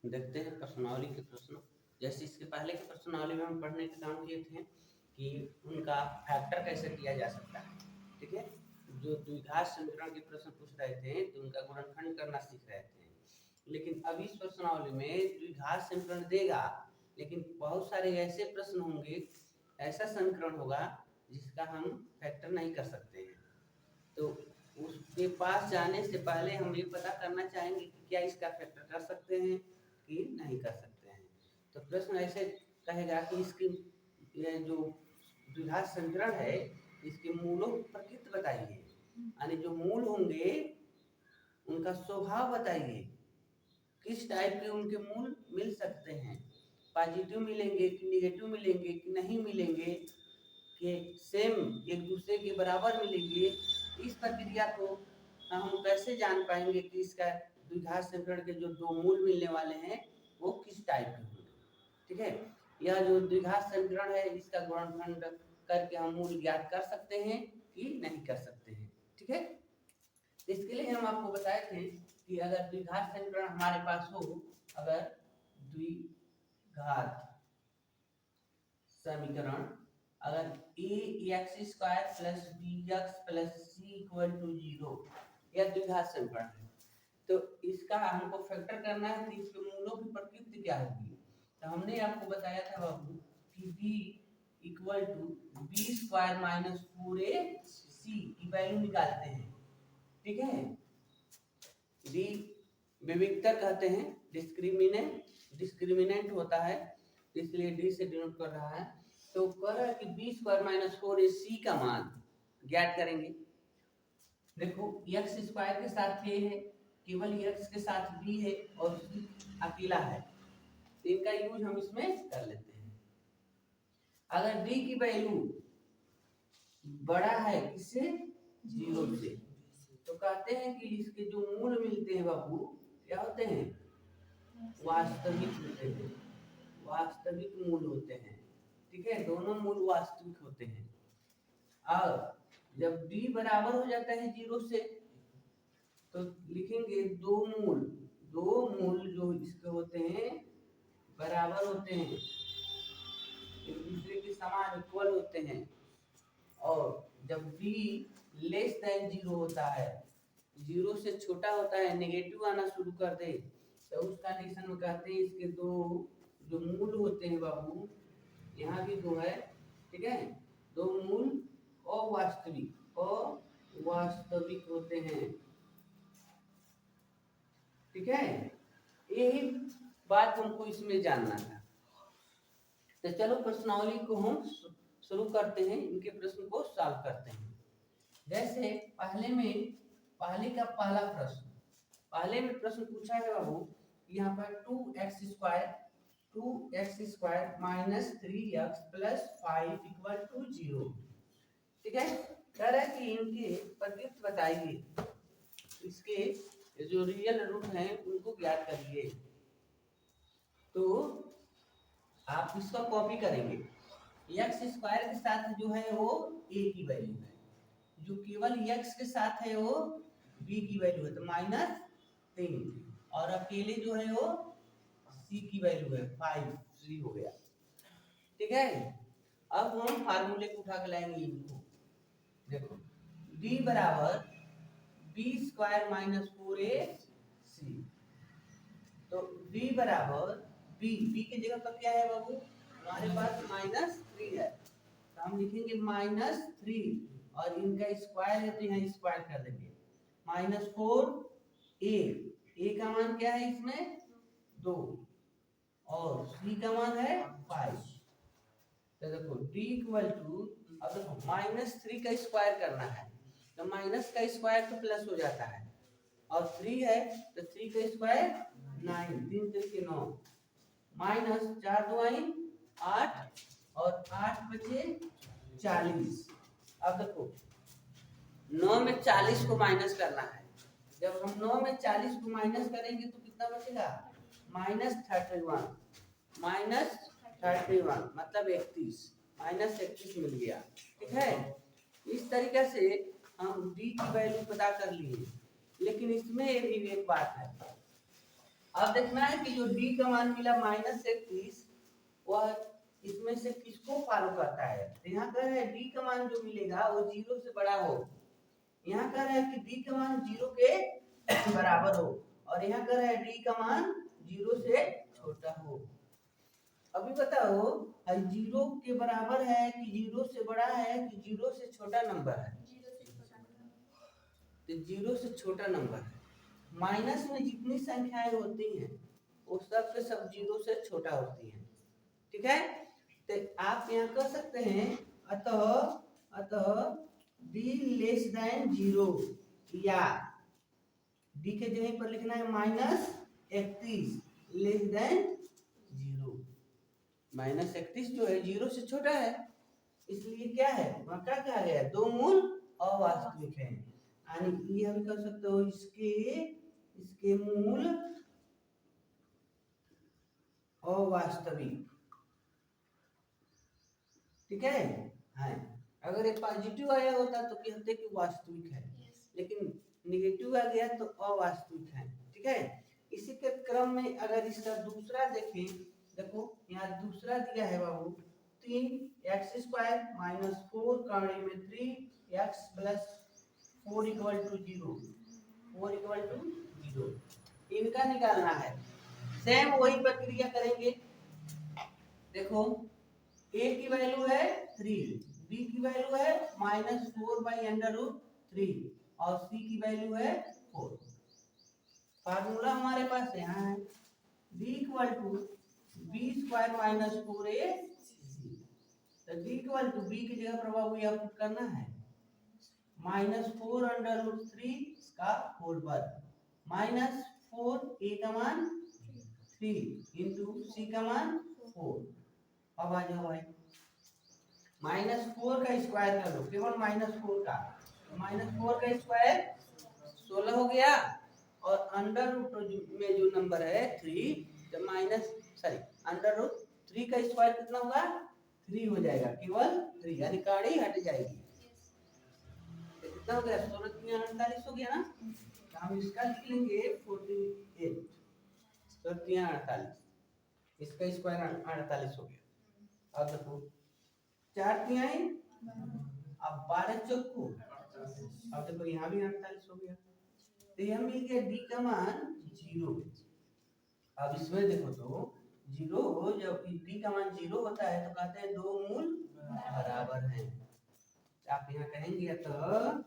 देखते हैं प्रश्नावली के प्रश्न। जैसे इसके पहले के प्रश्नावली में हम पढ़ने का काम किए थे कि उनका फैक्टर कैसे किया जा सकता है। ठीक है, जो द्विघात समीकरण के प्रश्न पूछ रहे थे तो उनका गुणनखंड करना सीख रहे थे। लेकिन अब इस प्रश्नावली में द्विघात समीकरण देगा, लेकिन बहुत सारे ऐसे प्रश्न होंगे, ऐसा समीकरण होगा जिसका हम फैक्टर नहीं कर सकते हैं। तो उसके पास जाने से पहले हम ये पता करना चाहेंगे कि क्या इसका फैक्टर कर सकते हैं कि नहीं कर सकते हैं। तो प्रश्न ऐसे कहेगा कि इसकी ये जो द्विघात समीकरण है इसके मूलों की प्रकृति बताइए, यानी जो मूल होंगे उनका स्वभाव बताइए, किस टाइप के उनके मूल मिल सकते हैं, पॉजिटिव मिलेंगे कि निगेटिव मिलेंगे कि नहीं मिलेंगे, कि सेम एक दूसरे के बराबर मिलेंगे। इस प्रक्रिया को हम कैसे जान पाएंगे कि इसका द्विघात समीकरण के जो दो मूल मिलने वाले हैं वो किस टाइप के होंगे। ठीक है, यह जो द्विघात समीकरण है इसका गुणनखंड करके हम मूल ज्ञात कर सकते हैं कि नहीं कर सकते हैं। ठीक है, इसके लिए हम आपको बताए थे कि अगर द्विघात समीकरण हमारे पास हो, अगर द्विघात समीकरण अगर ax² plus bx plus c equal to 0 यह द्विघात समीकरण है, तो इसका हमको फैक्टर करना है कि इसके मूलों की प्रकृति क्या होगी। तो हमने आपको बताया था बाबू कि b equal to b² minus 4ac की वैल्यू निकालते हैं। ठीक है, b विविक्तर कहते हैं, डिस्क्रिमिनेंट होता है, इसलिए डी से डिनोट कर रहा है। तो कह रहा है कि b² माइनस 4ac का मान ज्ञात करेंगे। देखो x² के साथ a है, केवल x के साथ b है और c अकेला है, तो इनका यूज हम इसमें कर लेते हैं। अगर b की वैल्यू बड़ा है किससे, 0 से, तो कहते हैं कि इसके जो मूल मिलते हैं बाबू क्या होते हैं, वास्तविक होते हैं, वास्तविक मूल होते हैं। ठीक है, दोनों मूल वास्तविक होते हैं। अब जब d बराबर हो जाता है 0 से तो लिखेंगे दो मूल जो इसके होते हैं बराबर होते हैं, एक दूसरे के समान इक्वल होते हैं। और जब d लेस देन 0 होता है, 0 से छोटा होता है, नेगेटिव आना शुरू कर दे, तो उस कंडीशन में कहते हैं इसके दो जो मूल होते हैं बाबू, यहाँ भी दो है। ठीक है, दो मूल अवास्तविक होते हैं। ठीक है, यही बात हमको इसमें जानना था। तो चलो प्रश्नावली को हम शुरू करते हैं, इनके प्रश्न को सॉल्व करते हैं। जैसे पहले का पहले में प्रश्न पूछा है बाबू, यहाँ पर 2x² minus 3x plus 5 equal to 0। ठीक है, कह रहा है कि इनके प्रकृति बताइए, इसके जो रियल रूट हैं उनको ज्ञात करिए। तो आप इसका कॉपी करेंगे, x² के साथ जो है वो a की वैल्यू है, जो केवल x के साथ है वो b की वैल्यू है, तो -3, और अकेले जो है वो c की वैल्यू है 5, 3 हो गया। ठीक है, अब हम फार्मूले को उठा के लाएंगे इनको। देखो d बराबर b² माइनस 4ac, तो d बराबर b की जगह पर क्या है बाबू, हमारे पास -3 है, तो हम लिखेंगे -3, और इनका स्क्वायर है तो यहाँ स्क्वायर कर देंगे, -4a का मान क्या है इसमें 2, और c का मान है 5। तो देखो d इक्वल टू, अब देखो -3 का स्क्वायर करना है, तो माइनस का स्क्वायर तो प्लस हो जाता है, और 3 है तो 3 का स्क्वायर 9, 3 3 9, माइनस 4 2 8, और 8 बचे 40। अब देखो 9 में 40 को माइनस करना है, जब हम 9 में 40 को माइनस करेंगे तो कितना बचेगा, -31, मतलब 31, -31 मिल गया। ठीक है, इस तरीके से हम d की वैल्यू पता कर लिए। लेकिन इसमें भी एक बात है, अब देखना है कि जो डी का मान मिला -31 वह इसमें से किसको फॉलो करता है। तो यहाँ कह रहा है डी का मान जो मिलेगा वो 0 से बड़ा हो। यहाँ कह रहा है कि डी का मान 0 के बराबर हो और यहाँ कह रहा है डी का मान 0 से छोटा हो। अभी बताओ 0 के बराबर है कि 0 से बड़ा है कि 0 से छोटा नंबर है। तो 0 से छोटा नंबर है। माइनस में जितनी संख्याएं होती हैं वो सब के सब 0 से छोटा होती हैं। ठीक है, तो आप यहाँ कह सकते हैं अतः d लेस देन 0 या d के जगह पर लिखना है -31 लेस देन 0। -31 जो है 0 से छोटा है, इसलिए क्या है वहां क्या कहा गया है, दो मूल अवास्तविक है। यानी ये हम कर सकते हो इसके मूल अवास्तविक। ठीक है, हाँ अगर ये पॉजिटिव आया होता तो कहते कि वास्तविक है, लेकिन निगेटिव आ गया तो अवास्तविक है। ठीक है, इसी के क्रम में अगर इसका दूसरा देखें, देखो यहाँ दूसरा दिया है बाबू 3x² - 4 कौड़े में 3x + 4 = 0, 4 = 0 इनका निकालना है। सेम वही प्रक्रिया करेंगे। देखो a की वैल्यू है 3, b की वैल्यू है -4/√3 और c की वैल्यू है 4। फार्मूला हमारे पास यहाँ है b = b² - 4ac। तो b की जगह पर बाबू यह पुट करना है -4√3 का होल वर्ग -4 a का मान 3 इंटू c का मान 4। अब आ जाओ भाई -4 का स्क्वायर कर लो, केवल -4 का, -4 का स्क्वायर 16 हो गया और अंडर रूट में जो नंबर है 3 तो अंडर रूट 3 का स्क्वायर कितना होगा 3 हो जाएगा, केवल 3 यानी काड़ी हट जाएगी। तो कितना हो गया 16 3 48 हो गया ना। तो हम इसका लिख लेंगे 48, 16 3 48, इसका स्क्वायर 48 हो गया। अब देखो 4 तिहाई अब 12 चौको, अब देखो यहाँ भी 48 हो गया। तो यह मिल गया डी का मान 0। अब इसमें देखो तो 0 जब डी का मान 0 होता है तो कहते हैं दो मूल बराबर हैं। आप यहाँ कहेंगे अतः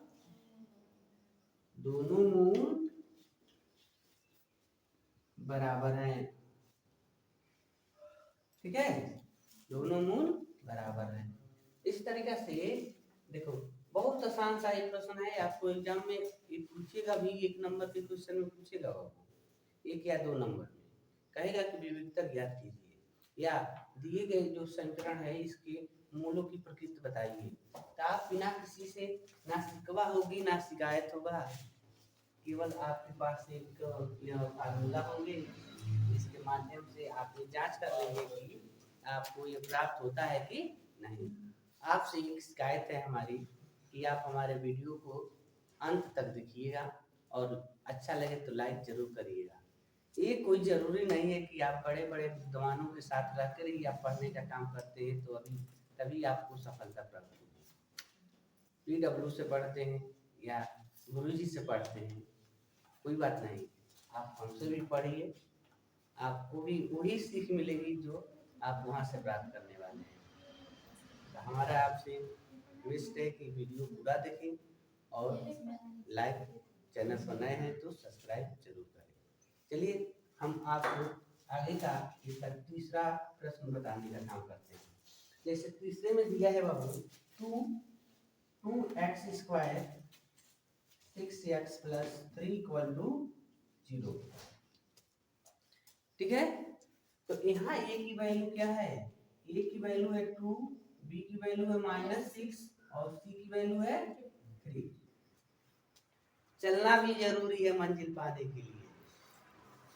दोनों मूल बराबर हैं। ठीक है, दोनों मूल बराबर हैं। इस तरीके से देखो बहुत आसान सा एक प्रश्न है, आपको एग्जाम में पूछेगा भी, 1 नंबर के क्वेश्चन में पूछेगा आपको 1 या 2 नंबर में, कहेगा कि विविधता ज्ञात कीजिए या दिए गए जो समीकरण है इसके मूलों की प्रकृति बताइए। तो आप बिना किसी से ना शिकवा होगी ना शिकायत होगा, केवल आपके पास एक फार्मूला होंगे, इसके माध्यम से आप ये जांच कर लेंगे कि आपको ये प्राप्त होता है कि नहीं। आपसे एक शिकायत है हमारी कि आप हमारे वीडियो को अंत तक देखिएगा और अच्छा लगे तो लाइक जरूर करिएगा। ये कोई जरूरी नहीं है कि आप बड़े बड़े विद्वानों के साथ रहकर ही आप पढ़ने का काम करते हैं तो अभी तभी आपको सफलता प्राप्त होगी। PW से पढ़ते हैं या गुरुजी से पढ़ते हैं, कोई बात नहीं, आप हमसे भी पढ़िए, आपको भी वही सीख मिलेगी जो आप वहाँ से प्राप्त करने वाले हैं। तो हमारा आपसे रिक्वेस्ट है कि वीडियो पूरा देखें और लाइक, चैनल पर नए हैं तो सब्सक्राइब जरूर करें। चलिए हम आपको आगे का तीसरा प्रश्न बताने का काम करते हैं। जैसे तीसरे में दिया है बाबू 2x² 6x + 3 = 0। ठीक है, तो यहाँ a की वैल्यू क्या है, a की वैल्यू है 2, b की वैल्यू है -6 और c की वैल्यू है 3। चलना भी जरूरी है मंजिल पाने के लिए।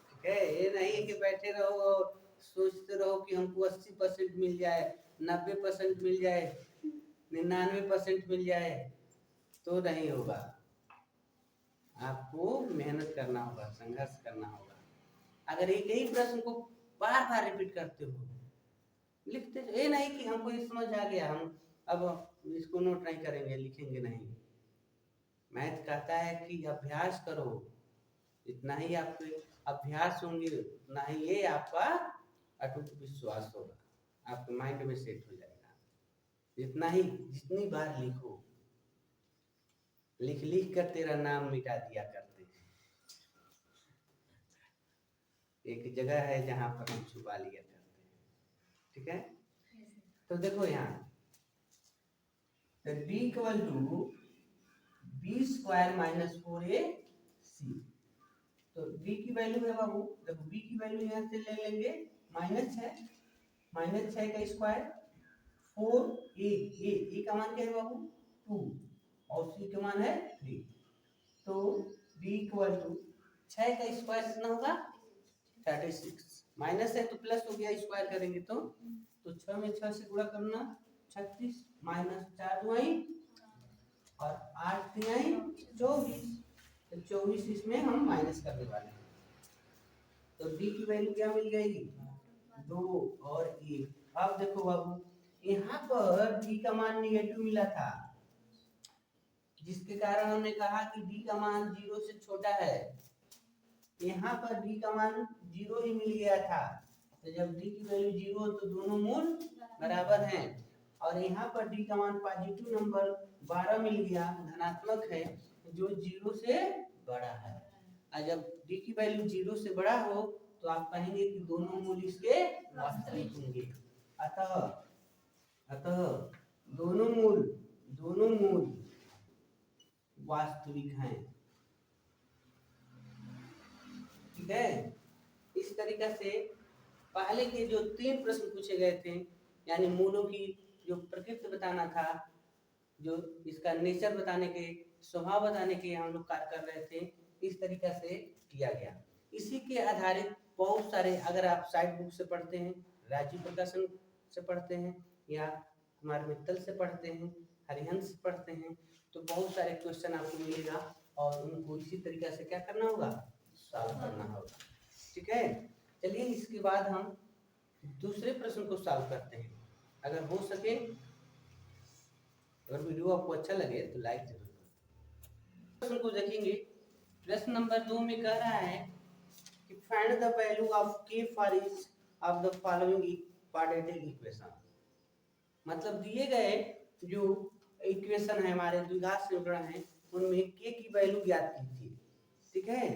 ठीक है, ये नहीं है कि बैठे रहो और सोचते रहो कि हमको 80% मिल जाए, 90% मिल जाए, 99% मिल जाए, तो नहीं होगा। आपको मेहनत करना होगा, संघर्ष करना होगा। अगर एक ही प्रश्न को बार बार रिपीट करते हो, लिखते ये नहीं कि हमको ये समझ आ गया हम अब इसको नोट नहीं करेंगे, लिखेंगे नहीं। मैथ कहता है कि अभ्यास करो, जितना ही आपके अभ्यास होंगे उतना ही ये आपका अटूट विश्वास होगा, आपके माइंड में सेट हो जाएगा। जितनी बार लिखो, लिख लिख कर तेरा नाम मिटा दिया करते हैं। एक जगह है जहां पर हम छुपा लिया करते हैं, ठीक है। तो देखो यहाँ b equal to b square minus 4ac, तो b की वैल्यू है बाबू, देखो b की वैल्यू यहाँ से ले लेंगे माइनस 6 का स्क्वायर 4a का मान क्या है बाबू 2 और c का मान है 3, तो b इक्वल टू 6 का स्क्वायर कितना होगा 36, माइनस है तो प्लस हो गया, स्क्वायर करेंगे तो 6 में 6 से गुणा करना 36 माइनस 4 दुआई और 8 तिहाई 24, तो 24 इसमें हम माइनस करने वाले हैं। तो b की वैल्यू क्या मिल जाएगी 2 और 1। अब देखो बाबू यहाँ पर b का मान निगेटिव मिला था, जिसके कारण हमने कहा कि b का मान 0 से छोटा है। यहाँ पर d का मान 0 ही मिल गया था, तो जब d की वैल्यू 0 हो तो दोनों मूल बराबर हैं, और यहाँ पर d का मान पॉजिटिव नंबर 12 मिल गया, धनात्मक है, जो 0 से बड़ा है। और जब d की वैल्यू 0 से बड़ा हो तो आप कहेंगे कि दोनों मूल इसके वास्तविक होंगे। अतः दोनों मूल वास्तविक हैं, ठीक है। इस तरीका से पहले के जो 3 प्रश्न पूछे गए थे, यानी मूलों की जो प्रकृति बताना था, जो इसका नेचर बताने के, स्वभाव बताने के हम लोग कार्य कर रहे थे, इस तरीका से किया गया। इसी के आधारित बहुत सारे, अगर आप साइड बुक से पढ़ते हैं, राजीव प्रकाशन से पढ़ते हैं, या कुमार मित्तल से पढ़ते हैं, हरिहंस से पढ़ते हैं, तो बहुत सारे क्वेश्चन आपको मिलेगा और उनको इसी तरीका से क्या करना होगा, सॉल्व करना होगा, ठीक है। चलिए इसके बाद हम दूसरे प्रश्न को सॉल्व करते हैं। अगर हो सके, अगर वीडियो आपको अच्छा लगे तो लाइक जरूर करें। प्रश्न को देखेंगे। प्रश्न नंबर 2 में कह रहा है कि find the value of k for each of the following quadratic equation. मतलब दिए गए जो इक्वेशन है, हमारे द्विघात समीकरण है, उनमें k की वैल्यू ज्ञात की थी, ठीक है।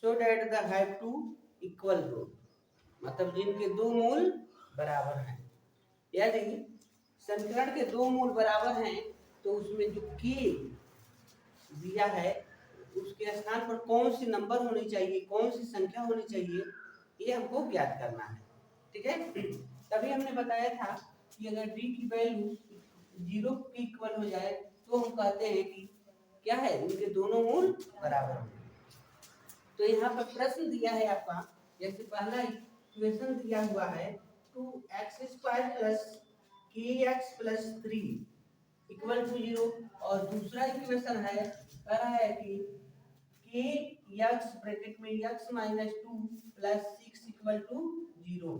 So that the have two equal root, मतलब जिनके दो मूल बराबर हैं। यदि समीकरण के दो मूल बराबर हैं तो उसमें जो k दिया है उसके स्थान पर कौन सी नंबर होनी चाहिए, कौन सी संख्या होनी चाहिए, ये हमको ज्ञात करना है, ठीक है। तभी हमने बताया था कि अगर d की वैल्यू 0 के इक्वल हो जाए तो हम कहते हैं कि क्या है, उनके दोनों मूल बराबर हैं। तो यहाँ पर प्रश्न दिया है आपका, जैसे पहला इक्वेशन दिया हुआ है 2x² plus kx plus 3 equal to 0, और दूसरा इक्वेशन है, कह रहा है कि kx ब्रैकेट में x minus 2 plus 6 equal to 0।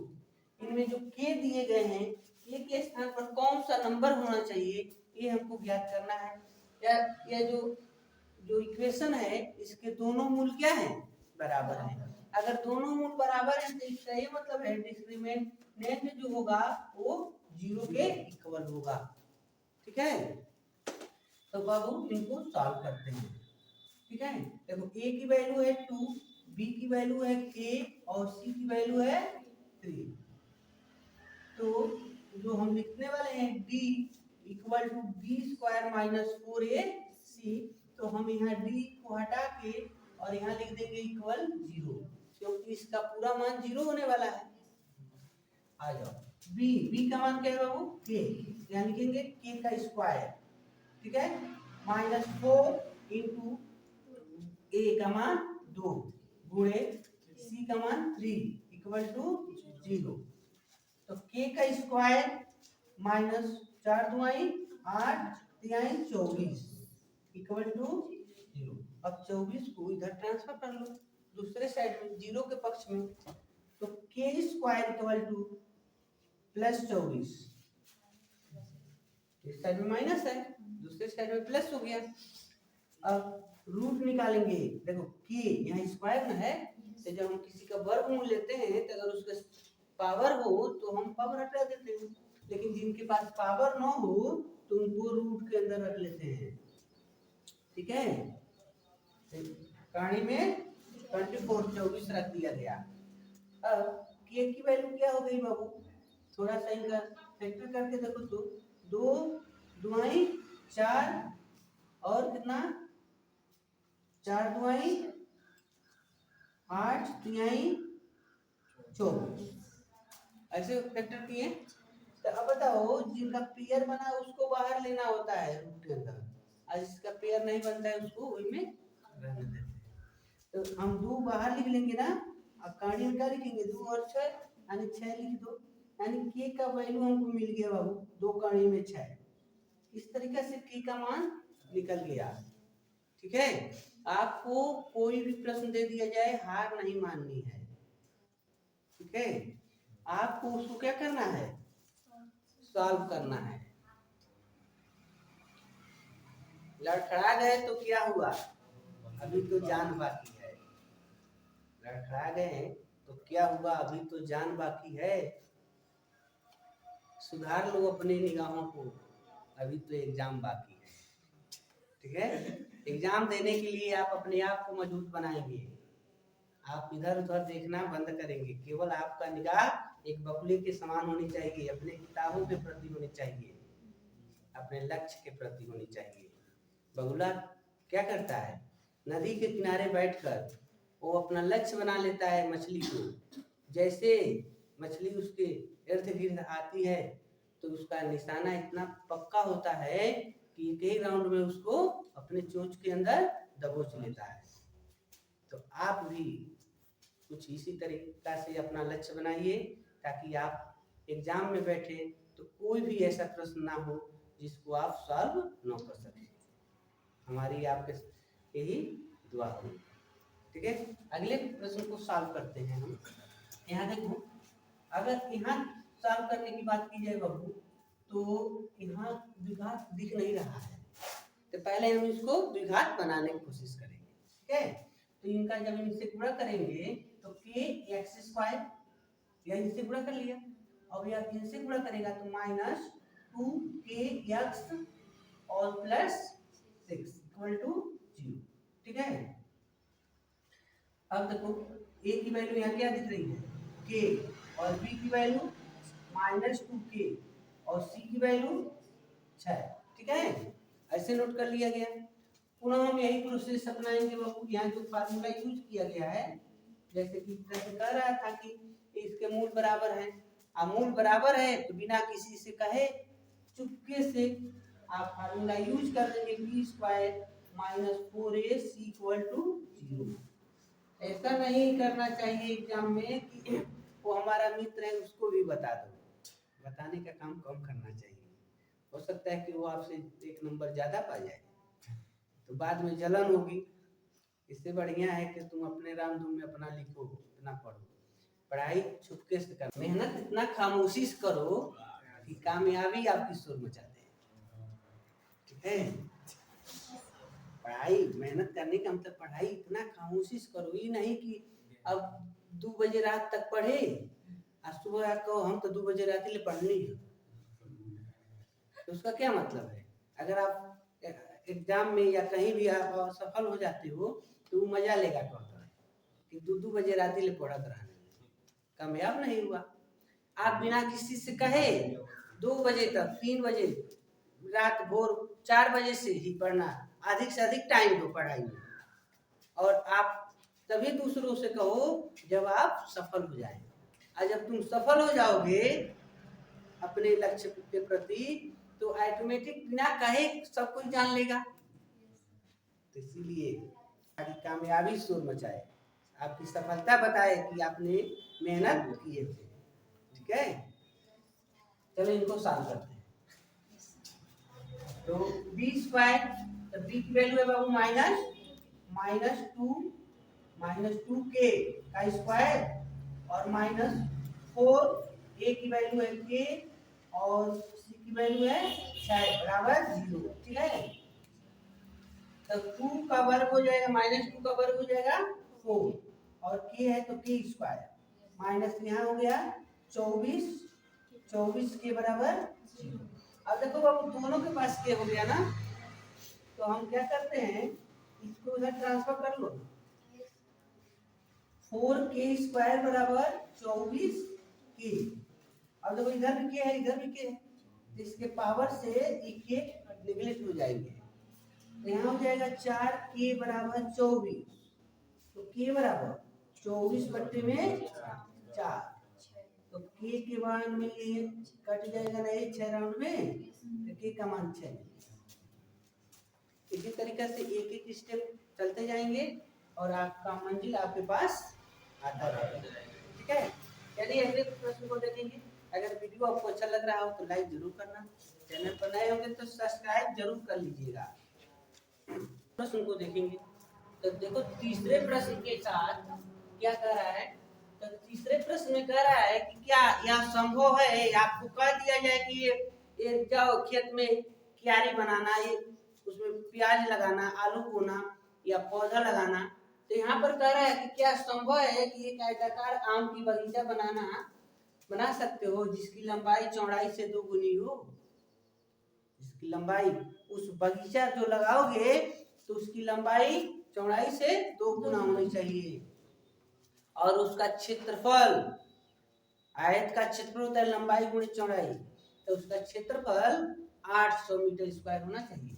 इनमें जो k दिए गए हैं, k के स्थान पर कौन सा नंबर होना चाहिए, ये हमको ज्ञात करना है। या जो इक्वेशन है, इसके दोनों मूल क्या हैं, बराबर हैं। अगर दोनों मूल बराबर हैं तो इसका ये मतलब है डिस्क्रिमिनेंट जो होगा वो 0 के इक्वल होगा, ठीक है। तो बाबू इनको सॉल्व करते हैं, ठीक है। देखो a की वैल्यू है 2, b की वैल्यू है k और c की वैल्यू है 3। तो जो हम लिखने वाले हैं d equal to b square minus 4ac, तो हम यहाँ d को हटा के और यहाँ लिख देंगे इक्वल 0, क्योंकि इसका पूरा मान 0 होने वाला है। आ जाओ, b का मान क्या है बाबू k, यहाँ लिखेंगे k का स्क्वायर, ठीक है, माइनस 4 इंटू a का मान 2 गुणे c का मान 3 इक्वल टू 0। तो k का स्क्वायर माइनस 4 दुआई 8 तिहाई 24 इक्वल टू 0। अब 24 को इधर ट्रांसफर कर लो, दूसरे साइड में जीरो के पक्ष में, तो के स्क्वायर इक्वल टू प्लस 24, इस साइड में माइनस है, दूसरे साइड में प्लस हो गया। अब रूट निकालेंगे, देखो के यहाँ स्क्वायर में है, तो जब हम किसी का वर्गमूल लेते हैं तो अगर उसका पावर हो तो हम पावर हटा देते हैं, लेकिन जिनके पास पावर ना हो तो उनको रूट के अंदर रख लेते हैं। ठीक है, कहानी में 24 रख दिया गया। अब के की वैल्यू क्या हो गई बाबू, थोड़ा सा इनका फैक्टर करके देखो तो 2 दुआई 4 और कितना 4 दुआई 8 तिहाई 24, ऐसे फैक्टर किए। तो अब बताओ जिनका पेयर बना उसको बाहर लेना होता है रूट के अंदर, और जिसका पेयर नहीं बनता है उसको वही में रहने देते हैं। तो हम 2 बाहर लिख लेंगे ना, अब कहानी में क्या लिखेंगे 2 और 6 यानी 6 लिख दो, यानी के का वैल्यू हमको मिल गया बाबू 2 कहानी में 6। इस तरीके से के का मान निकल गया। ठीक है, आपको कोई भी प्रश्न दे दिया जाए हार नहीं माननी है। ठीक है, आपको उसको क्या करना है, सॉल्व करना है। लड़खड़ा गए तो क्या हुआ, अभी तो जान बाकी है। लड़खड़ा गए तो क्या हुआ, अभी तो जान बाकी है। सुधार लो अपनी निगाहों को, अभी तो एग्जाम बाकी है। ठीक है, एग्जाम देने के लिए आप अपने आप को मजबूत बनाएंगे, आप इधर उधर देखना बंद करेंगे, केवल आपका निगाह एक बकुले के समान होनी चाहिए, अपने किताबों के प्रति होनी चाहिए, अपने लक्ष्य के प्रति होनी चाहिए। बगुला क्या करता है, नदी के किनारे बैठकर वो अपना लक्ष्य बना लेता है मछली को। जैसे मछली उसके इर्द गिर्द आती है तो उसका निशाना इतना पक्का होता है कि एक ही राउंड में उसको अपने चोंच के अंदर दबोच लेता है। तो आप भी कुछ इसी तरीका से अपना लक्ष्य बनाइए, ताकि आप एग्जाम में बैठे तो कोई भी ऐसा प्रश्न ना हो जिसको आप सॉल्व न कर सकें। हमारी आपके यही दुआ हो। ठीक है, अगले प्रश्न को सॉल्व करते हैं हम। यहाँ देखो, अगर यहाँ सॉल्व करने की बात की जाए बाबू, तो यहाँ द्विघात दिख नहीं रहा है, तो पहले हम इसको द्विघात बनाने की कोशिश करेंगे। ठीक है, तो इनका जब इनसे गुणा करेंगे तो के एक्स स्क्वायर, या इनसे गुणा कर लिया, और या इनसे गुणा करेगा तो माइनस 2k और प्लस 6 इक्वल टू 0। ठीक है, अब देखो a की वैल्यू यहाँ क्या दिख रही है k, और b की वैल्यू -2k और c की वैल्यू 6। ठीक है, ऐसे नोट कर लिया गया। पुनः हम यही प्रोसेस अपनाएंगे बाबू, यहाँ जो फार्मूला यूज किया गया है, जैसे कि प्रश्न कह रहा था कि इसके मूल बराबर है, मूल बराबर है तो बिना किसी से कहे चुपके से आप फार्मूला यूज कर देंगे b square -4ac equal to 0। ऐसा नहीं करना चाहिए एग्जाम में कि वो हमारा मित्र है उसको भी बता दो, बताने का काम कम करना चाहिए। हो सकता है कि वो आपसे 1 नंबर ज्यादा पा जाए तो बाद में जलन होगी। इससे बढ़िया है कि तुम अपने राम धुन में अपना लिखो, अपना पढ़ो, पढ़ाई छुपके से कर, मेहनत इतना खामोशी से करो कि कामयाबी आपकी शोर मचा दे। ठीक है, पढ़ाई मेहनत करने का मतलब पढ़ाई इतना खामोशी से करो, ये नहीं कि अब 2 बजे रात तक पढ़े और सुबह कहो हम तो 2 बजे रात ले पढ़नी है, तो उसका क्या मतलब है। अगर आप एग्जाम में या कहीं भी आप सफल हो जाते हो तो मजा लेगा कहता है कि 2 बजे रात ले पढ़त रहने, कामयाब नहीं हुआ। आप बिना किसी से कहे 2 बजे तक 3 बजे रात भोर 4 बजे से ही पढ़ना, अधिक से अधिक टाइम दो पढ़ाई में, और आप तभी दूसरों से कहो जब आप सफल हो जाएं। और जब तुम सफल हो जाओगे अपने लक्ष्य के प्रति तो ऑटोमेटिक बिना कहे सब कुछ जान लेगा। तो इसीलिए कामयाबी शोर मचाए, आपकी सफलता बताए कि आपने मेहनत किए थे। ठीक है, चलो इनको सॉल्व करते हैं। तो b स्क्वायर, तो b की वैल्यू है बाबू -2 -2k का स्क्वायर और -4 a की वैल्यू है k और c की वैल्यू है 6 बराबर 0। ठीक है, तो 2 का वर्ग हो जाएगा, -2 का वर्ग हो जाएगा 4 और k है तो k स्क्वायर माइनस यहाँ हो गया 24 के बराबर 0। अब देखो बाबू दोनों के पास k हो गया ना, तो हम क्या करते हैं इसको उधर ट्रांसफर कर लो। 4k स्क्वायर बराबर 24k। अब देखो इधर भी k है इधर भी k है, तो इसके पावर से ये k नेगलेक्ट हो जाएंगे, तो यहाँ हो जाएगा 4k बराबर 24, तो k बराबर 24 बट्टे में 4, तो k के मान में ये कट जाएगा ना, ये 6 राउंड में, तो k का मान 6। इसी तरीके से एक एक स्टेप चलते जाएंगे और आपका मंजिल आपके पास आता रहेगा। ठीक है, चलिए अगले प्रश्न को देखेंगे। अगर वीडियो आपको अच्छा लग रहा हो तो लाइक जरूर करना, चैनल पर नए होंगे तो सब्सक्राइब जरूर कर लीजिएगा। प्रश्न को देखेंगे तो देखो तीसरे प्रश्न के साथ क्या कह रहा है, तो तीसरे प्रश्न में कह रहा है कि क्या यह संभव है, आपको कह दिया जाए कि ये जाओ खेत में क्यारी बनाना, ये उसमें प्याज लगाना, आलू बोना या पौधा लगाना, तो यहाँ पर कह रहा है कि क्या संभव है कि एक आयताकार आम की बगीचा बना सकते हो जिसकी लंबाई चौड़ाई से 2 गुनी हो। जिसकी लंबाई, उस बगीचा जो लगाओगे तो उसकी लंबाई चौड़ाई से 2 गुना होनी चाहिए, और उसका क्षेत्रफल, आयत का क्षेत्रफल होता है लंबाई गुणे चौड़ाई, तो उसका क्षेत्रफल 800 मीटर स्क्वायर होना चाहिए।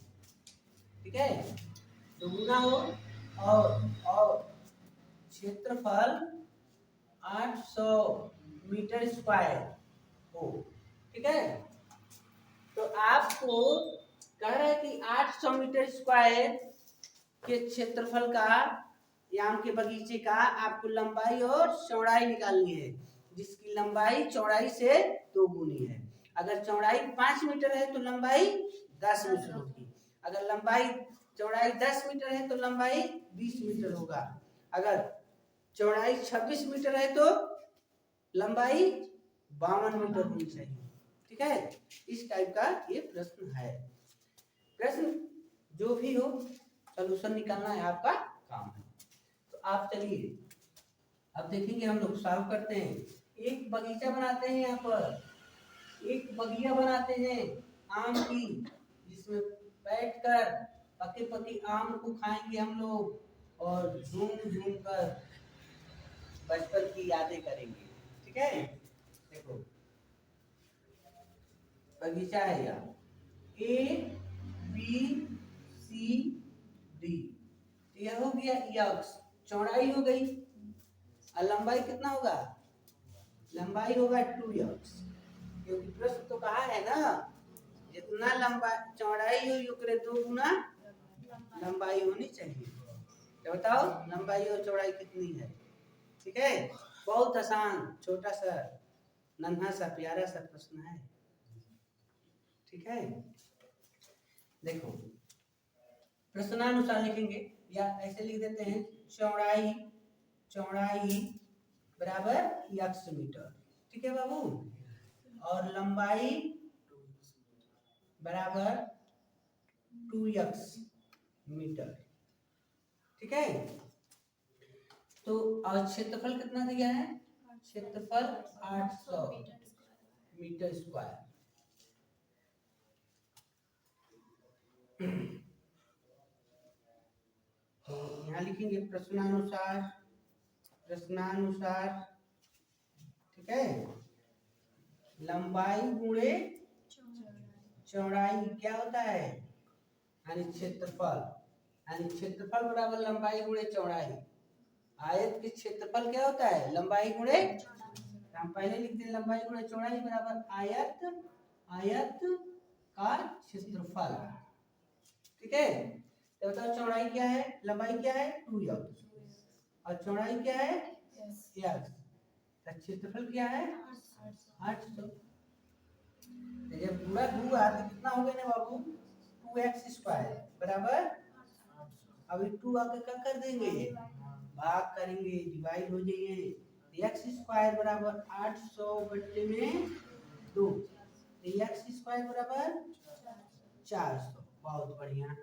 ठीक है, दुगुना हो और क्षेत्रफल 800 मीटर स्क्वायर हो। ठीक है, तो आपको कह रहा है कि 800 मीटर स्क्वायर के क्षेत्रफल का आम के बगीचे का आपको लंबाई और चौड़ाई निकालनी है, जिसकी लंबाई चौड़ाई से 2 गुनी है। अगर चौड़ाई 5 मीटर है तो लंबाई 10 मीटर होगी, अगर लंबाई चौड़ाई 10 मीटर है तो लंबाई 20 मीटर होगा, अगर चौड़ाई 26 मीटर है तो लंबाई 52 मीटर होनी चाहिए। ठीक है, इस टाइप का ये प्रश्न है। प्रश्न जो भी हो सॉल्यूशन निकालना है आपका काम है। तो आप चलिए अब देखेंगे, हम लोग सॉल्व करते हैं। एक बगीचा बनाते हैं, यहाँ पर एक बगिया बनाते हैं आम की, जिसमें बैठकर पके पके आम को खाएंगे हम लोग और झूम झूम कर बचपन की यादें करेंगे। ठीक है, देखो बगीचा है यहाँ ABCD, यह हो गया यक्स, चौड़ाई हो गई, और लंबाई कितना होगा, लंबाई होगा 2x, क्योंकि प्रश्न तो कहा है ना जितना लंबा चौड़ाई हो उकरे 2 गुना लंबाई होनी चाहिए। तो बताओ लंबाई और चौड़ाई कितनी है। ठीक है, बहुत आसान छोटा सा नन्हा सा प्यारा सा प्रश्न है। ठीक है, देखो प्रश्नानुसार लिखेंगे या ऐसे लिख देते हैं, चौड़ाई बराबर x मीटर। ठीक है बाबू, और लंबाई बराबर 2x मीटर। ठीक है, तो और क्षेत्रफल कितना दिया है, क्षेत्रफल 800 मीटर स्क्वायर। तो यहाँ लिखेंगे प्रश्नानुसार, ठीक है, लंबाई गुणे चौड़ाई क्या होता है, यानी क्षेत्रफल, यानी क्षेत्रफल बराबर लंबाई गुणे चौड़ाई। आयत के क्षेत्रफल क्या होता है, लंबाई गुणे, हम पहले लिखते हैं लंबाई गुणे चौड़ाई बराबर आयत का क्षेत्रफल। ठीक है, तो बताओ चौड़ाई क्या है, लंबाई क्या है 2x और चौड़ाई क्या है x, क्षेत्रफल क्या है 800। जब पूरा हुआ तो कितना हो गया ना बाबू, 2x स्क्वायर बराबर, अभी 2 आके क्या कर देंगे भाग करेंगे, डिवाइड हो जाइए, एक्स स्क्वायर बराबर 800 बट्टे में 2, एक्स स्क्वायर बराबर 400। बहुत बढ़िया,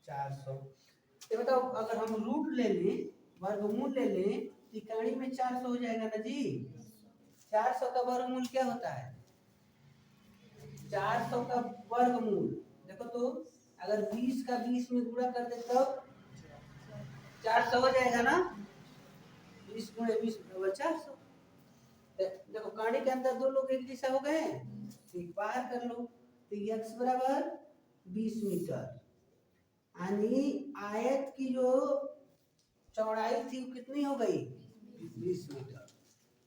400। तो बताओ अगर हम रूट ले लें, वर्गमूल ले लें, तिकाड़ी में 400 हो जाएगा ना जी। 400 का वर्गमूल क्या होता है? 400 का वर्गमूल देखो तो, अगर 20 का 20 में गुणा कर दे तो 400 हो जाएगा ना। 20 गुणे 20 बराबर 400। देखो काड़ी के अंदर दो लोग एक जैसा हो गए, ठीक बाहर कर लो, तो x बराबर 20 मीटर, यानी आयत की जो चौड़ाई थी वो कितनी हो गई? 20 मीटर।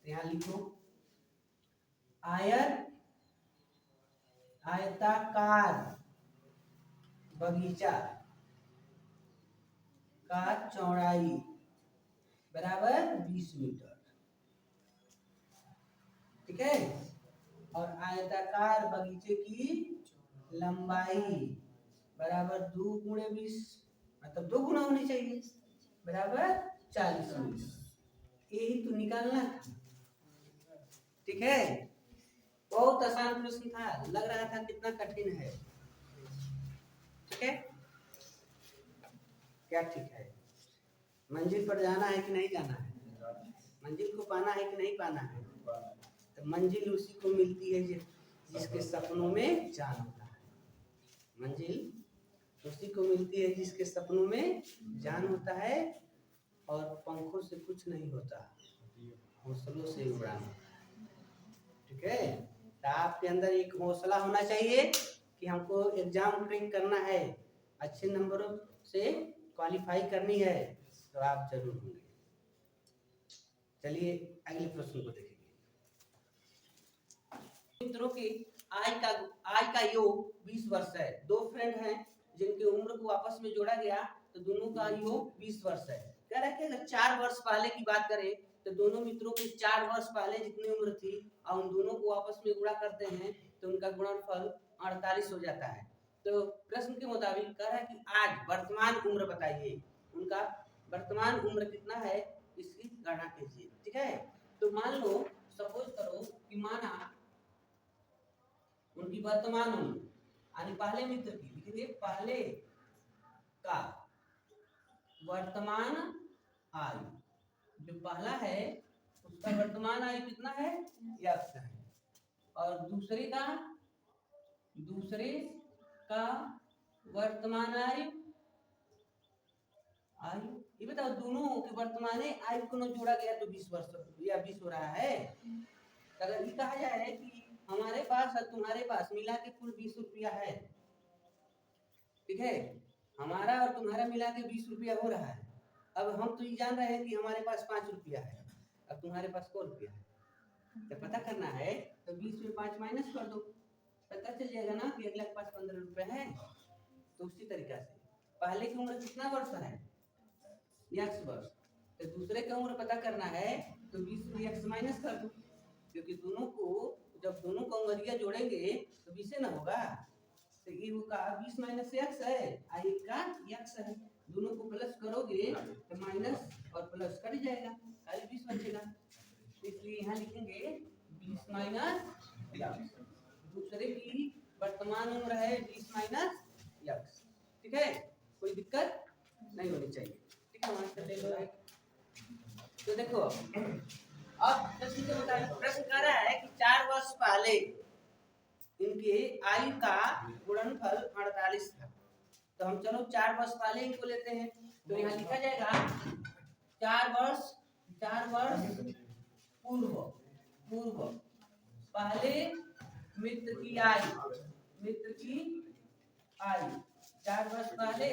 तो यहाँ लिखो आयत, आयताकार बगीचा का चौड़ाई बराबर 20 मीटर, ठीक है। और आयताकार बगीचे की लंबाई बराबर 2 गुणे 20, मतलब 2 गुना होनी चाहिए, बराबर 40 मीटर। यही तो निकालना, ठीक है। बहुत आसान प्रश्न था, लग रहा था कितना कठिन है, ठीक है। क्या ठीक है? मंजिल पर जाना है कि नहीं जाना है? मंजिल को पाना है कि नहीं पाना है? तो मंजिल उसी को मिलती है जिसके सपनों में जान होता है। मंजिल उसी को मिलती है जिसके सपनों में जान होता है, और पंखों से कुछ नहीं होता, हौसलों से उड़ान होता है, ठीक है। तो आपके अंदर एक हौसला होना चाहिए कि हमको एग्जाम क्रैक करना है, अच्छे नंबरों से क्वालिफाई करनी है, तो आप जरूर होंगे। चलिए अगले प्रश्न को देखेंगे। मित्रों की आय का योग 20 वर्ष है। दो फ्रेंड हैं जिनकी उम्र को आपस में जोड़ा गया तो दोनों का योग 20 वर्ष है। कह रहा है कि अगर 4 वर्ष पहले की बात करें तो दोनों मित्रों की 4 वर्ष पहले जितनी उम्र थी और उन दोनों को आपस में गुणा करते हैं तो उनका गुणनफल 48 हो जाता है। तो प्रश्न के मुताबिक कह रहा है कि आज वर्तमान उम्र बताइए, उनका वर्तमान उम्र कितना है इसकी गणना कीजिए, ठीक है। तो मान लो, सपोज करो कि माना उनकी वर्तमान उम्र, यानी पहले मित्र की लिखेंगे, पहले का वर्तमान आयु, जो पहला है उसका वर्तमान आयु कितना है? x है। और दूसरे का वर्तमान आयु ये बताओ, दोनों के वर्तमान आयु को जोड़ा गया तो 20 वर्ष या 20 हो रहा है। अगर ये कहा जाए कि हमारे पास और तुम्हारे पास मिला के कुल 20 रुपया है, ठीक है, हमारा और तुम्हारा मिला के 20 रुपया हो रहा है। अब हम तो ये जान रहे हैं कि हमारे पास 5 रुपया है, अब तुम्हारे पास कौन रुपया है, तो पता करना है तो 20 में 5 माइनस कर दो, पता चल जाएगा ना कि अगले के पास 15 रुपया है। तो उसी तरीका से पहले की उम्र कितना वर्ष है? x वर्ष। तो दूसरे की उम्र पता करना है तो 20 में x माइनस कर दो, क्योंकि दोनों को जब दोनों को उंगलियां जोड़ेंगे तो 20 ना होगा, तो ये होगा 20 माइनस x है, आई का x है, दोनों को प्लस करोगे तो माइनस और प्लस कट जाएगा, खाली 20 बचेगा। इसलिए यहाँ लिखेंगे 20 माइनस x, दूसरे की वर्तमान उम्र है 20 माइनस x, ठीक है। कोई दिक्कत नहीं होनी चाहिए, ठीक है। वहां ले लो। तो देखो अब प्रश्न के मुताबिक प्रश्न कह रहा है कि 4 वर्ष पहले इनके आयु का गुणनफल 48 था। तो हम चलो 4 वर्ष पहले इनको लेते हैं, तो यहाँ लिखा जाएगा 4 वर्ष पूर्व पहले मित्र की आयु 4 वर्ष पहले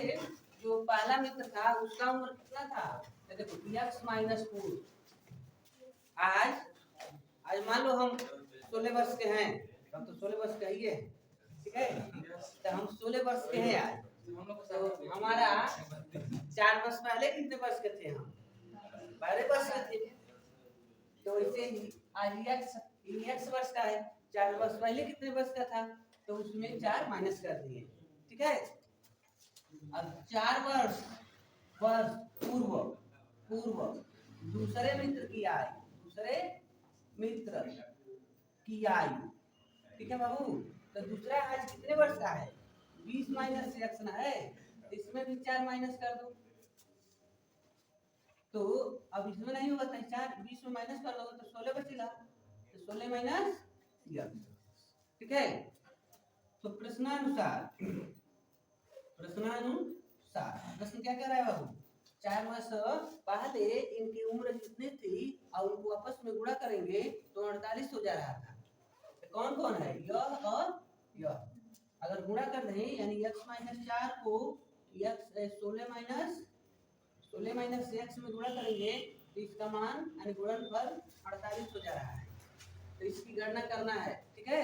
जो पहला मित्र था उसका उम्र कितना था? तो देखो x माइनस 4। आज मान लो हम 16 वर्ष के हैं, हम तो 16 वर्ष का ही है, ठीक है। तो हम 16 वर्ष के हैं आज, तो हमारा 4 वर्ष पहले कितने वर्ष के थे? हम 12 वर्ष के थे। तो इसे आज x वर्ष का है, 4 वर्ष पहले कितने वर्ष का था? तो उसमें 4 माइनस कर दिए, ठीक है। अब 4 वर्ष पूर्व पूर्व दूसरे मित्र की आयु, दूसरे मित्र की आयु, ठीक है बाबू। तो दूसरा आज कितने वर्ष का है, 20 माइनस x ना है, इसमें भी 4 माइनस कर दो। तो अब इसमें नहीं होगा तो 4 20 में माइनस कर दोगे तो 16 बचेगा, तो 16 माइनस x, ठीक है। तो प्रश्नानुसार प्रश्न क्या कह रहा है बाबू, 4 वर्ष पहले इनकी उम्र कितनी थी और उनको आपस में गुणा करेंगे तो 48 हो जा रहा था। तो कौन कौन है, यह और यह। अगर गुणा कर दें यानी x माइनस 4 को x 16 माइनस x में गुणा करेंगे तो इसका मान यानी गुणनफल 48 हो जा रहा है। तो इसकी गणना करना है, ठीक है।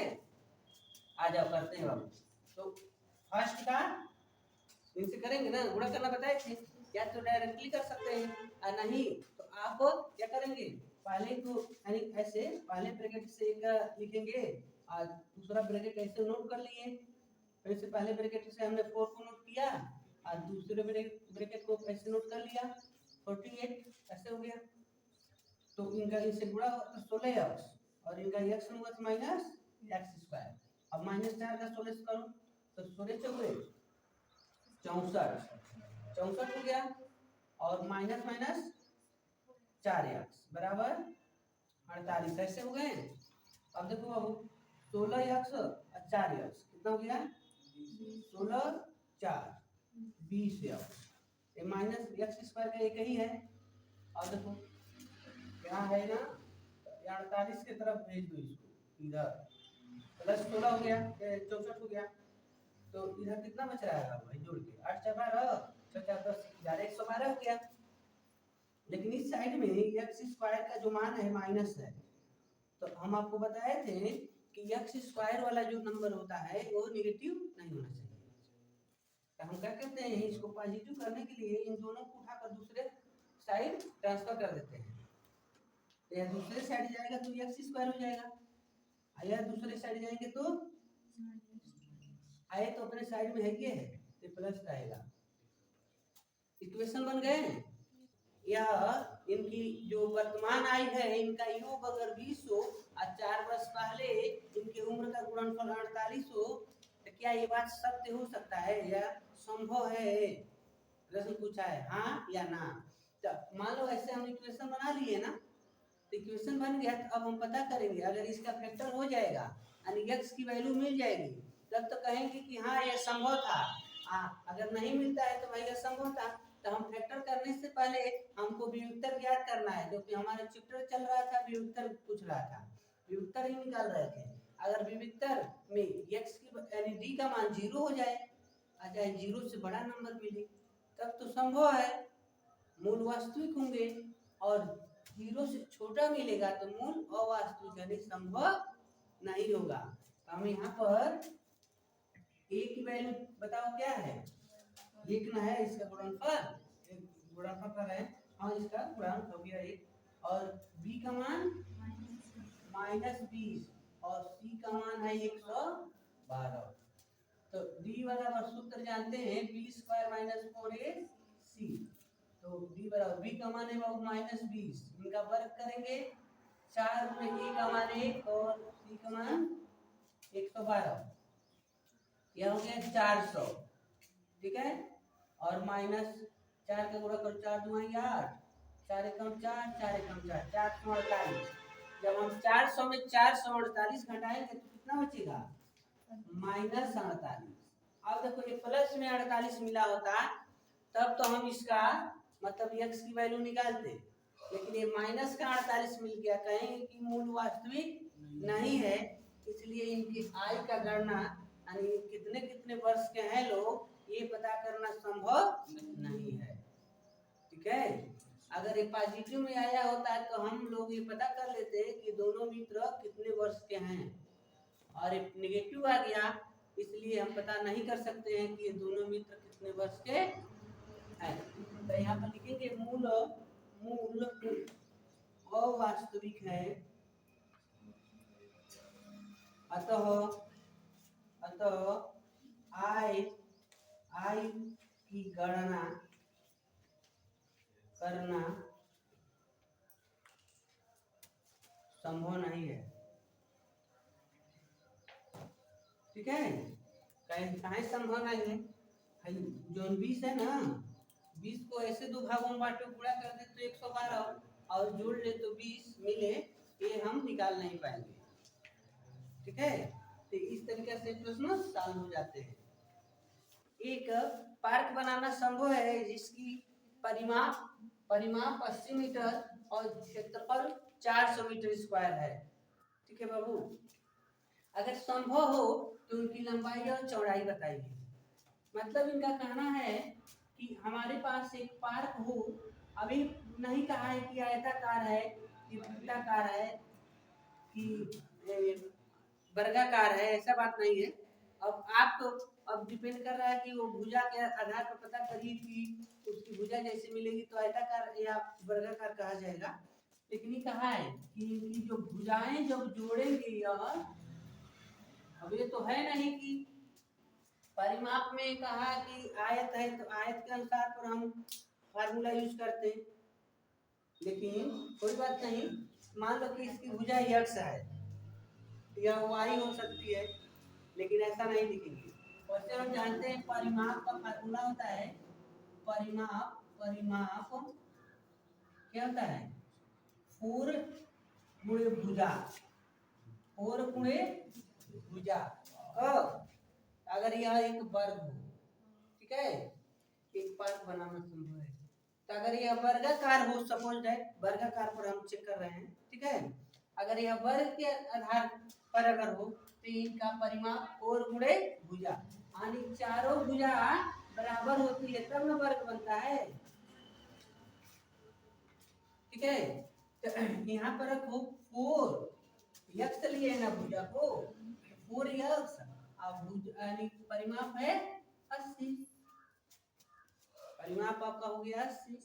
आ जाओ करते हैं बाबू। तो फर्स्ट का इनसे करेंगे ना, गुणा करना बताए थे, या तो डायरेक्टली कर सकते हैं और नहीं तो आप क्या करेंगे, पहले तो यानी ऐसे पहले ब्रैकेट से एक लिखेंगे और दूसरा ब्रैकेट ऐसे नोट कर लिए। वैसे पहले ब्रैकेट से हमने 4 को नोट किया और दूसरे ब्रैकेट को ऐसे नोट कर लिया 48 ऐसे हो गया। तो इनका इनसे गुणा तो 16x और इनका x होगा माइनस x²। अब -4 का 16 से करो तो 16 चौके 64 हो गया और माइनस माइनस 4x बराबर 48 ऐसे हो गए। अब देखो बाबू 16x और 4x कितना हो गया, 16 4 20x, ये माइनस x² का एक ही है। और देखो यहाँ है ना 48 की तरफ भेज दो इसको, इधर प्लस 16 हो गया 64 हो गया। तो इधर कितना बच रहा है भाई, जोड़ के 8 4 12 6 4 10 11 112 हो गया। लेकिन इस साइड में x² का जो मान है माइनस है। तो हम आपको बताए थे कि x² वाला जो नंबर होता है वो नेगेटिव नहीं होना चाहिए। तो हम क्या करते हैं, इसको पॉजिटिव करने के लिए इन दोनों को उठाकर दूसरे साइड ट्रांसफर कर देते हैं। तो यह दूसरे साइड जाएगा तो x² हो जाएगा, या दूसरे साइड जाएंगे तो आए तो अपने साइड में है ये है तो प्लस रहेगा। इक्वेशन बन गए। यह इनकी जो वर्तमान आयु है इनका योग अगर 20 हो और 4 वर्ष पहले इनकी उम्र का गुणनफल 48 हो तो क्या ये बात सत्य हो सकता है या संभव है, प्रश्न पूछा है हाँ या ना। तो मान लो ऐसे हम इक्वेशन बना लिए ना, तो इक्वेशन बन गया तो अब हम पता करेंगे अगर इसका फैक्टर हो जाएगा यानी x की वैल्यू मिल जाएगी तब तो कहेंगे कि हाँ यह संभव था। अगर नहीं मिलता है तो भाई असंभव था। तो हम फैक्टर करने से पहले हमको व्युत्तर ज्ञात करना है, क्योंकि हमारा चैप्टर चल रहा था व्युत्तर पूछ रहा था, व्युत्तर ही निकाल रहे थे। अगर व्युत्तर में x की यानी d का मान 0 हो जाए और चाहे 0 से बड़ा नंबर मिले तब तो संभव है, मूल वास्तविक होंगे। और 0 से छोटा मिलेगा तो मूल अवास्तविक यानी संभव नहीं होगा। हम यहाँ पर a की वैल्यू बताओ क्या है, एक ना है, इसका गुणनफल गुणनफल कर रहे हैं, हाँ इसका गुणांक हो गया 1 और b का मान -20 और c का मान है 112। तो d वाला सूत्र जानते हैं b² - 4ac। तो d बराबर b का मान है -20, इनका वर्ग करेंगे 4 में a का मान 1 और c का मान 112, यह हो गया 400, ठीक है। और -4 का गुणा करो 4 दूनी 8 4 एकम 4 4 एकम 4 448। जब हम 400 में 448 घटाएंगे तो कितना बचेगा -48। अब देखो ये प्लस में 48 मिला होता तब तो हम इसका मतलब x की वैल्यू निकालते, लेकिन ये माइनस का 48 मिल गया, कहेंगे कि मूल वास्तविक नहीं है। इसलिए इनकी आयु का गणना यानी कितने कितने वर्ष के हैं लोग ये पता करना संभव नहीं है, ठीक है। अगर ये पॉजिटिव में आया होता तो हम लोग ये पता कर लेते कि दोनों मित्र कितने वर्ष के हैं, और ये नेगेटिव आ गया इसलिए हम पता नहीं कर सकते हैं कि ये दोनों मित्र कितने वर्ष के हैं। तो यहाँ पर लिखेंगे मूल अवास्तविक है, अतः आय की गणना करना संभव नहीं है। ठीक है, कहीं संभव नहीं है भाई। जो 20 है ना, 20 को ऐसे दो भागों में बांटो, गुणा कर दे तो 112 और जोड़ ले तो 20 मिले, ये हम निकाल नहीं पाएंगे। ठीक है, तो इस तरीके से प्रश्न सॉल्व हो जाते हैं। एक पार्क बनाना संभव है जिसकी परिमाप 80 मीटर और क्षेत्रफल 400 मीटर स्क्वायर है। ठीक है बाबू, अगर संभव हो तो उनकी लंबाई और चौड़ाई बताइए। मतलब इनका कहना है कि हमारे पास एक पार्क हो, अभी नहीं कहा है कि आयताकार है कि वृत्ताकार है कि वर्गाकार है, ऐसा बात नहीं है। अब आप तो अब डिपेंड कर रहा है कि वो भुजा के आधार पर पता करिए कि उसकी भुजा जैसे मिलेगी तो आयताकार या वर्गाकार कहा जाएगा। लेकिन ये कहा है कि इनकी जो भुजाएं जब जोड़ेंगे, यार अब ये तो है नहीं कि परिमाप में कहा कि आयत है तो आयत के अनुसार पर हम फार्मूला यूज करते हैं। लेकिन कोई बात नहीं, मान लो कि इसकी भुजा x है या y हो सकती है, लेकिन ऐसा नहीं लिखेंगे। वैसे हम जानते हैं परिमाप का फार्मूला होता है, परिमाप क्या होता है, 4 गुणे भुजा, 4 गुणे भुजा। अगर यह एक वर्ग हो, ठीक है, एक पार्क बनाना संभव है, तो अगर यह वर्गाकार हो, सपोज है वर्गाकार पर हम चेक कर रहे हैं, ठीक है, अगर यह वर्ग के आधार पर अगर हो तो इनका परिमाप 4 गुणे भुजा, यानी चारों भुजा बराबर होती है तब ना वर्ग बनता है। ठीक है, तो यहाँ पर रखो 4 यक्स लिए ना भुजा को, 4 यक्स, यानी परिमाप है 80, परिमाप आपका हो गया 80।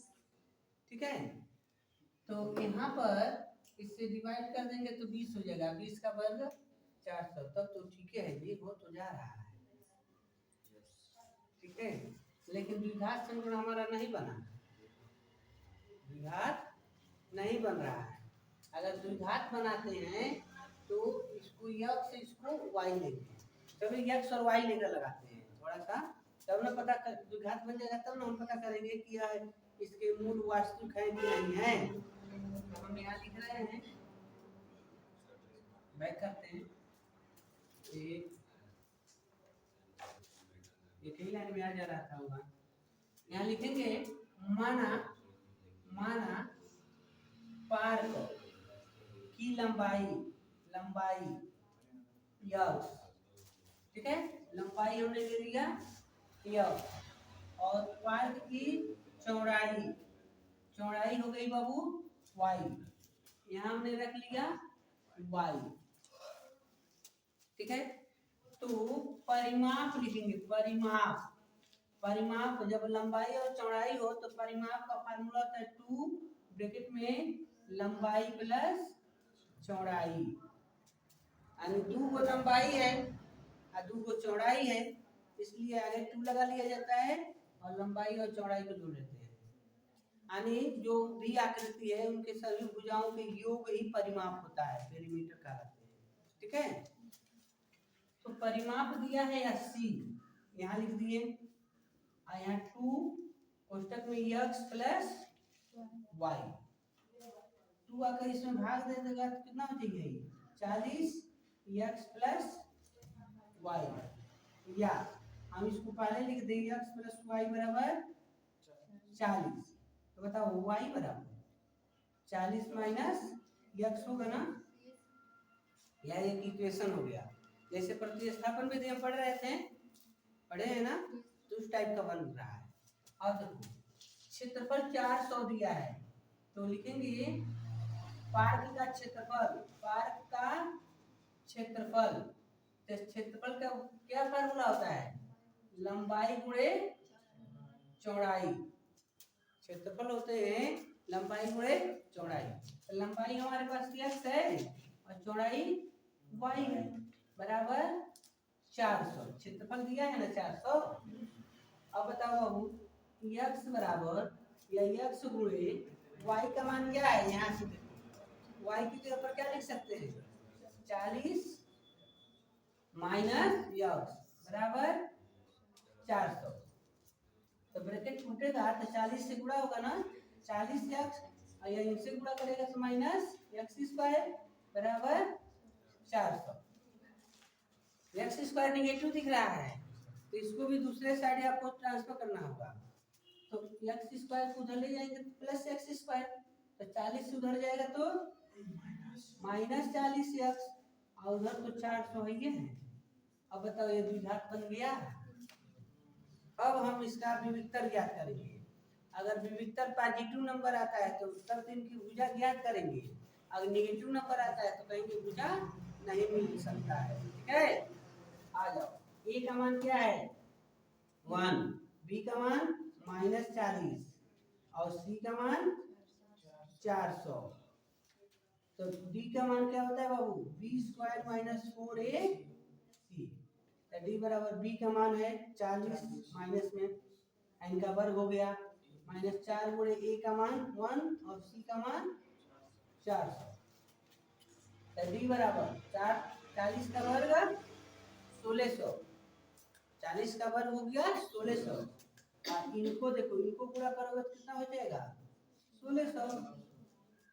ठीक है, तो यहाँ पर इससे डिवाइड कर देंगे तो 20 हो जाएगा, 20 का वर्ग 400, तब तो ठीक है, ये हो तो जा रहा है। ठीक है, लेकिन द्विघात समीकरण हमारा नहीं बना, द्विघात नहीं बन रहा है। अगर द्विघात बनाते हैं तो इसको x इसको y लेंगे, तब x और y लेकर लगाते हैं थोड़ा सा, तब ना पता कर द्विघात बन जाएगा, तब ना हम पता करेंगे कि यह इसके मूल वास्तविक है कि नहीं है। तो हम यहाँ लिख रहे हैं, बैक करते हैं, एक ही लाइन में आ जा रहा था होगा। यहाँ लिखेंगे माना पार्क की लंबाई यक्स, ठीक है, लंबाई हमने ले लिया यक्स, और पार्क की चौड़ाई हो गई बाबू y, यहाँ हमने रख लिया y। ठीक है, तो परिमाप लिखेंगे, परिमाप जब लंबाई और चौड़ाई हो तो परिमाप का फार्मूला होता है 2 ब्रैकेट में लंबाई प्लस चौड़ाई, यानी 2 को लंबाई है और 2 को चौड़ाई है, इसलिए आगे 2 लगा लिया जाता है और लंबाई और चौड़ाई को जोड़ देते हैं। यानी जो भी आकृति है उनके सभी भुजाओं के योग ही परिमाप होता है, पेरीमीटर कहलाते हैं। ठीक है, तो परिमाप दिया है 80, यहाँ लिख दिए, और यहाँ 2 कोष्टक में x प्लस y, 2 आकर इसमें भाग दे देगा तो कितना हो जाएगा 40 x प्लस y, या हम इसको पहले लिख देंगे x प्लस y बराबर 40, तो बताओ y बराबर 40 माइनस x होगा ना, यह एक इक्वेशन हो गया। जैसे प्रतिस्थापन विधि हम पढ़े हैं ना, तो उस टाइप का बन रहा है। अब देखो क्षेत्रफल 400 दिया है, तो लिखेंगे पार्क का क्षेत्रफल, तो क्षेत्रफल का क्या फार्मूला होता है, लंबाई गुणे चौड़ाई। क्षेत्रफल होते हैं लंबाई गुणे चौड़ाई, तो लंबाई हमारे पास x है और चौड़ाई y है, बराबर 400, क्षेत्रफल दिया है ना 400। अब बताओ बाबू x बराबर या x गुणे y का मान क्या है, यहाँ से देखो y की जगह पर क्या लिख सकते हैं 40 माइनस यक्स बराबर 400। तो ब्रैकेट टूटेगा तो 40 से गुणा होगा ना 40 यक्स और ये इनसे गुणा करेगा तो माइनस एक्स स्क्वायर बराबर 400। एक्स स्क्वायर निगेटिव दिख रहा है तो इसको भी दूसरे साइड आपको ट्रांसफर करना होगा। तो एक्स स्क्वायर को उधर ले जाएंगे तो प्लस एक्स स्क्वायर, तो 40 से उधर जाएगा तो माइनस 40 एक्स और उधर तो 400 है ये है। अब बताओ ये द्विघात बन गया। अब हम इसका विविक्तर ज्ञात करेंगे। अगर विविक्तर पॉजिटिव नंबर आता है तो उत्तर दिन की भुजा ज्ञात करेंगे, अगर नेगेटिव नंबर आता है तो कहेंगे भुजा नहीं मिल सकता है। ठीक है, आ जाओ। ए का मान क्या है 1, बी का मान -40 और सी का मान 400। तो डी का मान क्या होता है बाबू b² - 4ac। डी बराबर बी का मान है 40 माइनस में n का वर्ग हो गया -4 गुणे a का मान 1 और c का मान 400। तो डी बराबर 40 का वर्ग 1600, 40 का वर्ग हो गया 1600। और इनको देखो, इनको पूरा करोगे तो कितना हो जाएगा 1600।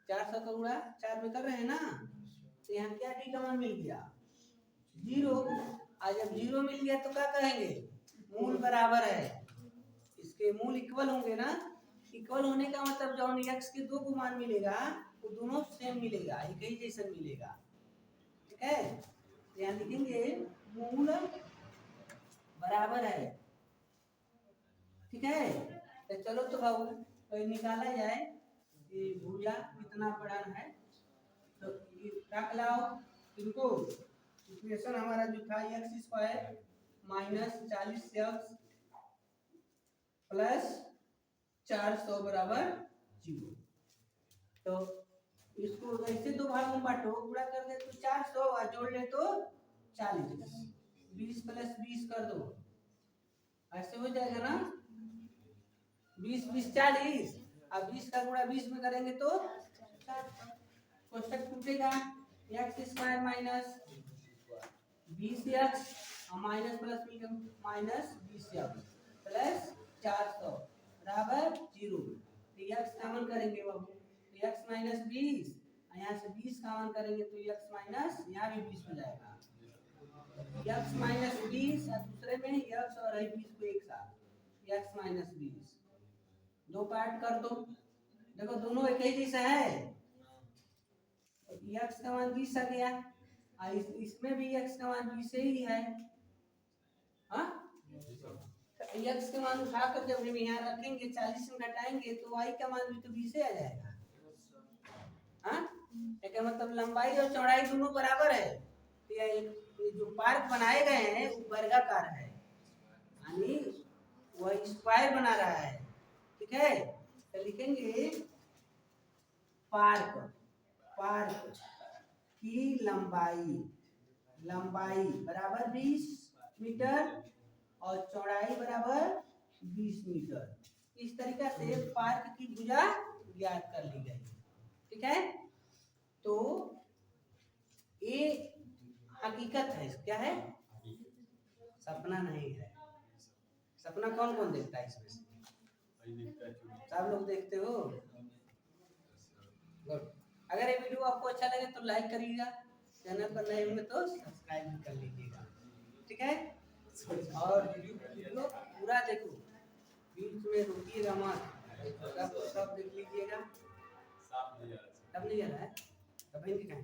400 का गुणा 4 में कर रहे हैं ना, तो यहाँ क्या डी का मान मिल गया 0। आज जब 0 मिल गया तो क्या कहेंगे मूल बराबर है, इसके मूल इक्वल होंगे ना। इक्वल होने का मतलब जब x के दो को मान मिलेगा वो दोनों सेम मिलेगा, एक ही जैसा मिलेगा। ठीक है, यहाँ लिखेंगे मूल बराबर है। ठीक है, तो चलो तो भाव तो निकाला जाए ये भुजा कितना बड़ा है। तो रख लाओ इनको, इक्वेशन हमारा जो था x² - 40x प्लस 400 बराबर 0। तो इसको ऐसे दो भागों में बांटो, पूरा कर दे तो 400 और जोड़ ले तो 40, 20 + 20 कर दो, ऐसे हो जाएगा ना 20 20 40। अब 20 का गुणा 20 में करेंगे तो कोष्ठक टूटेगा x² - 20x और माइनस प्लस -20x प्लस 400 बराबर 0। तो x कॉमन करेंगे बाबू, तो x - 20 और यहाँ से 20 कॉमन करेंगे तो x माइनस यहाँ भी 20 हो जाएगा। x - 20 और दूसरे में x और 20 को एक साथ x - 20 दो पार्ट कर दो। देखो दोनों एक ही जैसा है, x का मान 20 आ गया और इसमें भी x का मान 20 ही है। हाँ, x का मान उठाकर जब हम यहाँ रखेंगे 40 में घटाएंगे तो y का मान भी तो 20 ही आ जाएगा। हाँ, इसका मतलब लंबाई और चौड़ाई दोनों बराबर है। तो ये जो पार्क बनाए गए हैं वो वर्गाकार है, यानी वह स्क्वायर बना रहा है। ठीक है, तो लिखेंगे पार्क की लंबाई बराबर 20 मीटर और चौड़ाई बराबर 20 मीटर। इस तरीका से पार्क की भुजा ज्ञात कर ली गई। ठीक है, तो ये हकीकत है। क्या है, सपना नहीं है। सपना कौन कौन देखता है इसमें से? सब लोग देखते हो। अगर ये वीडियो आपको अच्छा लगे तो लाइक करिएगा, चैनल पर नए होंगे तो सब्सक्राइब भी कर लीजिएगा। ठीक है, और वीडियो पूरा देखो, बीच में रुकिएगा मत, सब देख लीजिएगा। सब नहीं आ रहा है तब इनके कहीं